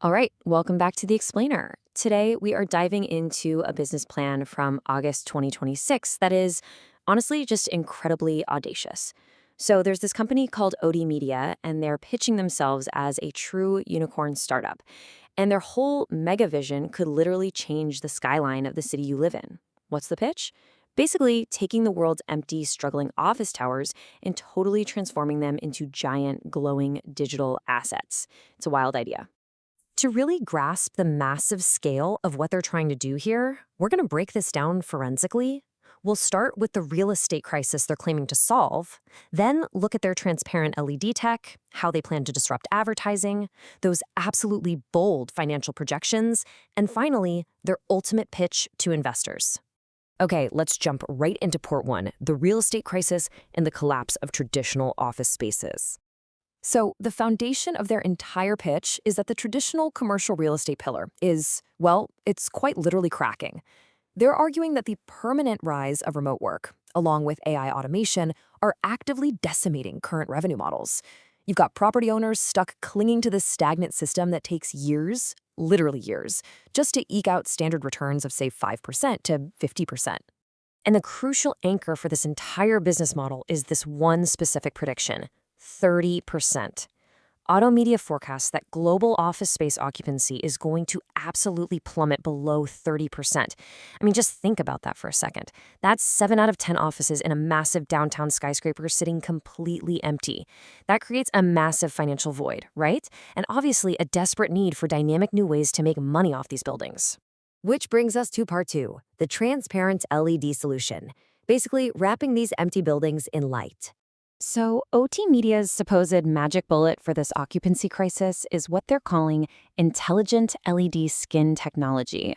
All right, welcome back to The Explainer. Today, we are diving into a business plan from August 2026 that is honestly just incredibly audacious. So, there's this company called OTTIMEDIA, and they're pitching themselves as a true unicorn startup. And their whole megavision could literally change the skyline of the city you live in. What's the pitch? Basically, taking the world's empty, struggling office towers and totally transforming them into giant, glowing digital assets. It's a wild idea. To really grasp the massive scale of what they're trying to do here, we're going to break this down forensically. We'll start with the real estate crisis they're claiming to solve, then look at their transparent LED tech, how they plan to disrupt advertising, those absolutely bold financial projections, and finally, their ultimate pitch to investors. Okay, let's jump right into Port 1, the real estate crisis and the collapse of traditional office spaces. So, the foundation of their entire pitch is that the traditional commercial real estate pillar is, well, it's quite literally cracking. They're arguing that the permanent rise of remote work, along with AI automation, are actively decimating current revenue models. You've got property owners stuck clinging to this stagnant system that takes years, literally years, just to eke out standard returns of, say, 5% to 50%. And the crucial anchor for this entire business model is this one specific prediction: 30%. OTTIMEDIA forecasts that global office space occupancy is going to absolutely plummet below 30%. I mean, just think about that for a second. That's 7 out of 10 offices in a massive downtown skyscraper sitting completely empty. That creates a massive financial void, right? And obviously a desperate need for dynamic new ways to make money off these buildings. Which brings us to part 2, the transparent LED solution. Basically, wrapping these empty buildings in light. So, OTTIMEDIA's supposed magic bullet for this occupancy crisis is what they're calling intelligent LED skin technology.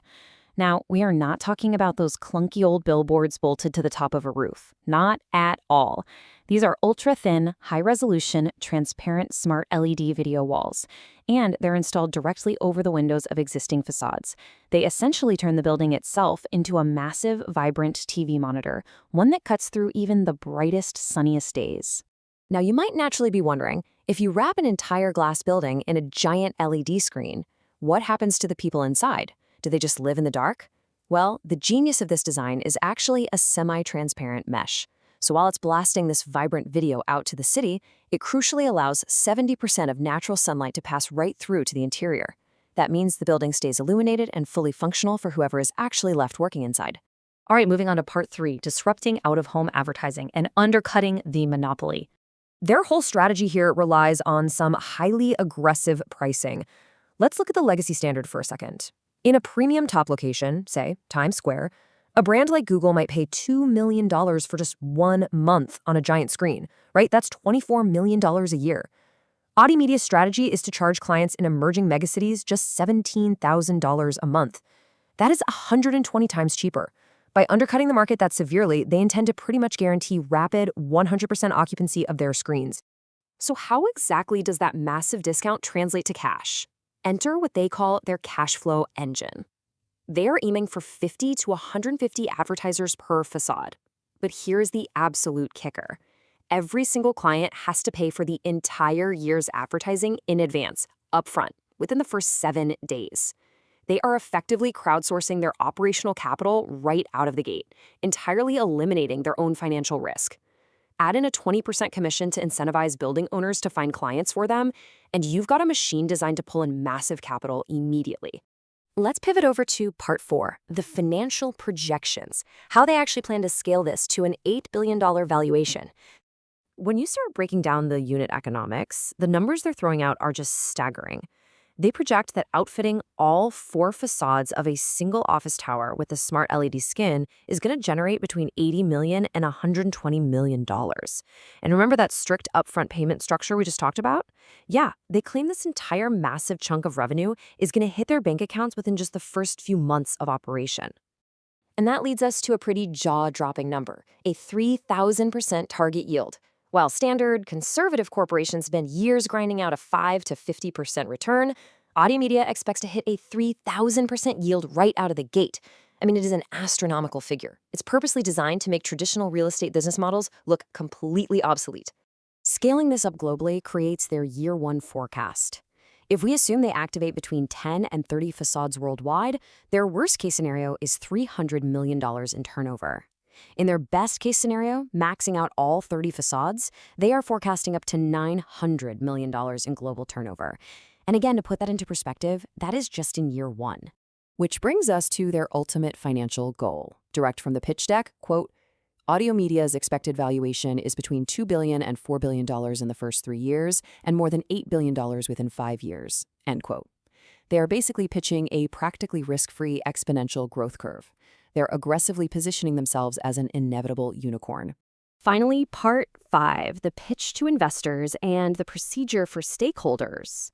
Now, we are not talking about those clunky old billboards bolted to the top of a roof. Not at all. These are ultra-thin, high-resolution, transparent smart LED video walls, and they're installed directly over the windows of existing facades. They essentially turn the building itself into a massive, vibrant TV monitor, one that cuts through even the brightest, sunniest days. Now, you might naturally be wondering, if you wrap an entire glass building in a giant LED screen, what happens to the people inside? Do they just live in the dark? Well, the genius of this design is actually a semi-transparent mesh. So while it's blasting this vibrant video out to the city, it crucially allows 70% of natural sunlight to pass right through to the interior. That means the building stays illuminated and fully functional for whoever is actually left working inside. All right, moving on to part 3, disrupting out-of-home advertising and undercutting the monopoly. Their whole strategy here relies on some highly aggressive pricing. Let's look at the legacy standard for a second. In a premium top location, say Times Square, a brand like Google might pay $2 million for just 1 month on a giant screen, right? That's $24 million a year. OTTIMEDIA's strategy is to charge clients in emerging megacities just $17,000 a month. That is 120 times cheaper. By undercutting the market that severely, they intend to pretty much guarantee rapid 100% occupancy of their screens. So how exactly does that massive discount translate to cash? Enter what they call their cash flow engine. They are aiming for 50 to 150 advertisers per facade. But here's the absolute kicker. Every single client has to pay for the entire year's advertising in advance, upfront, within the first 7 days. They are effectively crowdsourcing their operational capital right out of the gate, entirely eliminating their own financial risk. Add in a 20% commission to incentivize building owners to find clients for them, and you've got a machine designed to pull in massive capital immediately. Let's pivot over to part 4, the financial projections, how they actually plan to scale this to an $8 billion valuation. When you start breaking down the unit economics, the numbers they're throwing out are just staggering. They project that outfitting all 4 facades of a single office tower with a smart LED skin is going to generate between $80 million and $120 million. And remember that strict upfront payment structure we just talked about? Yeah, they claim this entire massive chunk of revenue is going to hit their bank accounts within just the first few months of operation. And that leads us to a pretty jaw-dropping number, a 3,000% target yield. While standard, conservative corporations spend years grinding out a 5 to 50% return, OTTIMEDIA expects to hit a 3,000% yield right out of the gate. I mean, it is an astronomical figure. It's purposely designed to make traditional real estate business models look completely obsolete. Scaling this up globally creates their year 1 forecast. If we assume they activate between 10 and 30 facades worldwide, their worst-case scenario is $300 million in turnover. In their best-case scenario, maxing out all 30 facades, they are forecasting up to $900 million in global turnover. And again, to put that into perspective, that is just in year one. Which brings us to their ultimate financial goal. Direct from the pitch deck, quote, OTTIMEDIA's expected valuation is between $2 billion and $4 billion in the first 3 years, and more than $8 billion within 5 years, end quote. They are basically pitching a practically risk-free exponential growth curve. They're aggressively positioning themselves as an inevitable unicorn. Finally, part 5, the pitch to investors and the procedure for stakeholders.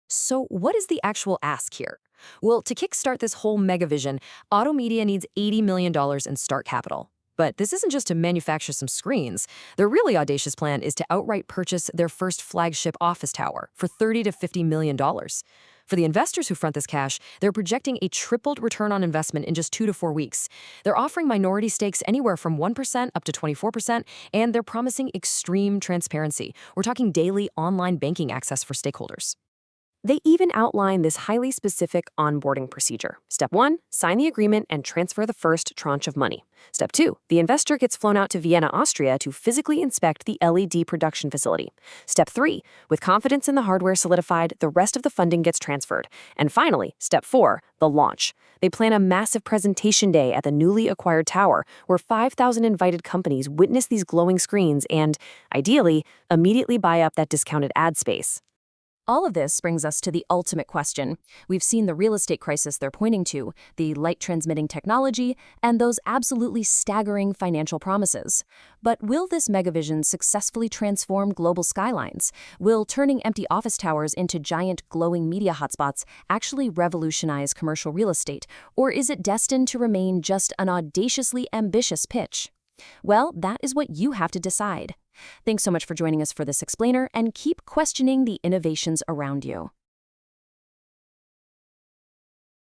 So what is the actual ask here? Well, to kickstart this whole megavision, OTTIMEDIA needs $80 million in start capital. But this isn't just to manufacture some screens. Their really audacious plan is to outright purchase their first flagship office tower for $30 to $50 million. For the investors who front this cash, they're projecting a tripled return on investment in just 2 to 4 weeks. They're offering minority stakes anywhere from 1% up to 24%, and they're promising extreme transparency. We're talking daily online banking access for stakeholders. They even outline this highly specific onboarding procedure. Step 1, sign the agreement and transfer the first tranche of money. Step 2, the investor gets flown out to Vienna, Austria to physically inspect the LED production facility. Step 3, with confidence in the hardware solidified, the rest of the funding gets transferred. And finally, step 4, the launch. They plan a massive presentation day at the newly acquired tower where 5,000 invited companies witness these glowing screens and, ideally, immediately buy up that discounted ad space. All of this brings us to the ultimate question. We've seen the real estate crisis they're pointing to, the light-transmitting technology, and those absolutely staggering financial promises. But will this megavision successfully transform global skylines? Will turning empty office towers into giant glowing media hotspots actually revolutionize commercial real estate? Or is it destined to remain just an audaciously ambitious pitch? Well, that is what you have to decide. Thanks so much for joining us for this explainer, and keep questioning the innovations around you.